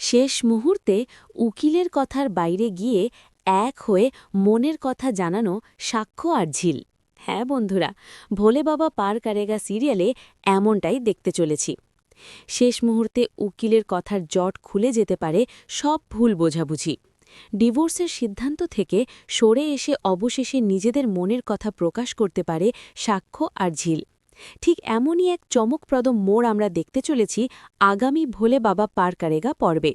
শেষ মুহূর্তে উকিলের কথার বাইরে গিয়ে এক হয়ে মনের কথা জানানো সাক্ষ্য আর ঝিল। হ্যাঁ বন্ধুরা, ভোলে বাবা পার কারেগা সিরিয়ালে এমনটাই দেখতে চলেছি। শেষ মুহূর্তে উকিলের কথার জট খুলে যেতে পারে সব ভুল বোঝাবুঝি। ডিভোর্সের সিদ্ধান্ত থেকে সরে এসে অবশেষে নিজেদের মনের কথা প্রকাশ করতে পারে সাক্ষ্য আর ঝিল। ঠিক এমনই এক চমকপ্রদ মোড় আমরা দেখতে চলেছি আগামী ভোলে বাবা পার কারেগা পর্বে।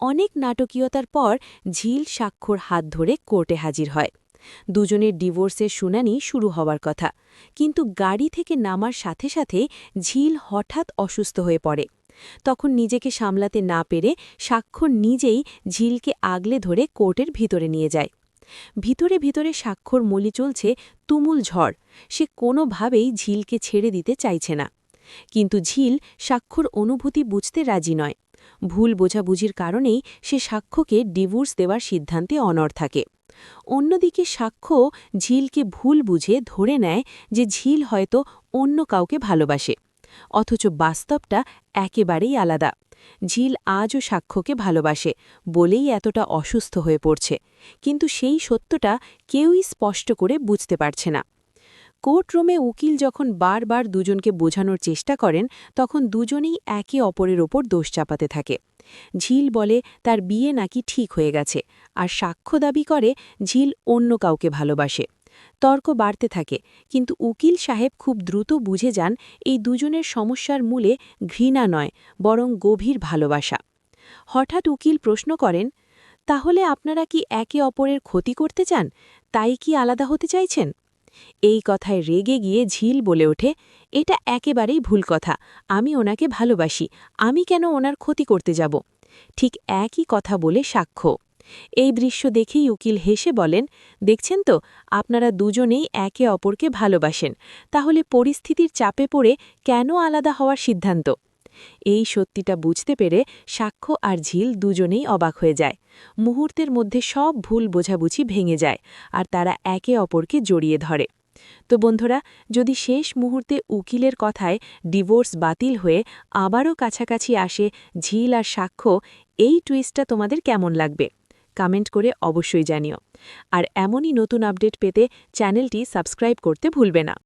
অনেক নাটকীয়তার পর ঝিল সাক্ষ্যর হাত ধরে কোর্টে হাজির হয়। দুজনের ডিভোর্সের শুনানি শুরু হওয়ার কথা, কিন্তু গাড়ি থেকে নামার সাথে সাথে ঝিল হঠাৎ অসুস্থ হয়ে পড়ে। তখন নিজেকে সামলাতে না পেরে সাক্ষ্য নিজেই ঝিলকে আগলে ধরে কোর্টের ভিতরে নিয়ে যায়। ভিতরে ভিতরে সাক্ষ্যর মলি চলছে তুমুল ঝড়। সে কোনোভাবেই ঝিলকে ছেড়ে দিতে চাইছে না, কিন্তু ঝিল সাক্ষ্যর অনুভূতি বুঝতে রাজি নয়। ভুল বোঝাবুঝির কারণেই সে সাক্ষ্যকে ডিভোর্স দেওয়ার সিদ্ধান্তে অনড় থাকে। অন্যদিকে সাক্ষ্য ঝিলকে ভুল বুঝে ধরে নেয় যে ঝিল হয়তো অন্য কাউকে ভালোবাসে, অথচ বাস্তবটা একেবারেই আলাদা। ঝিল আজও সাক্ষ্যকে ভালোবাসে বলেই এতটা অসুস্থ হয়ে পড়ছে, কিন্তু সেই সত্যটা কেউই স্পষ্ট করে বুঝতে পারছে না। কোর্টরুমে উকিল যখন বারবার দুজনকে বোঝানোর চেষ্টা করেন, তখন দুজনেই একে অপরের ওপর দোষ চাপাতে থাকে। ঝিল বলে তার বিয়ে নাকি ঠিক হয়ে গেছে, আর সাক্ষ্য দাবি করে ঝিল অন্য কাউকে ভালোবাসে। তর্ক বাড়তে থাকে, কিন্তু উকিল সাহেব খুব দ্রুত বুঝে যান এই দুজনের সমস্যার মূলে ঘৃণা নয়, বরং গভীর ভালোবাসা। হঠাৎ উকিল প্রশ্ন করেন, তাহলে আপনারা কি একে অপরের ক্ষতি করতে চান, তাই কি আলাদা হতে চাইছেন? এই কথায় রেগে গিয়ে ঝিল বলে ওঠে, এটা একেবারেই ভুল কথা, আমি ওনাকে ভালোবাসি, আমি কেন ওনার ক্ষতি করতে যাব? ঠিক একই কথা বলে সাক্ষ্য। এই দৃশ্য দেখেই উকিল হেসে বলেন, দেখছেন তো, আপনারা দুজনেই একে অপরকে ভালোবাসেন, তাহলে পরিস্থিতির চাপে পড়ে কেন আলাদা হওয়ার সিদ্ধান্ত? এই সত্যিটা বুঝতে পেরে সাক্ষ্য আর ঝিল দুজনেই অবাক হয়ে যায়। মুহূর্তের মধ্যে সব ভুল বোঝাবুঝি ভেঙে যায়, আর তারা একে অপরকে জড়িয়ে ধরে। তো বন্ধুরা, যদি শেষ মুহূর্তে উকিলের কথায় ডিভোর্স বাতিল হয়ে আবারও কাছাকাছি আসে ঝিল আর সাক্ষ্য, এই টুইস্টটা তোমাদের কেমন লাগবে? কমেন্ট করে অবশ্যই জানিও। আর এমনই নতুন আপডেট পেতে চ্যানেলটি সাবস্ক্রাইব করতে ভুলবে না।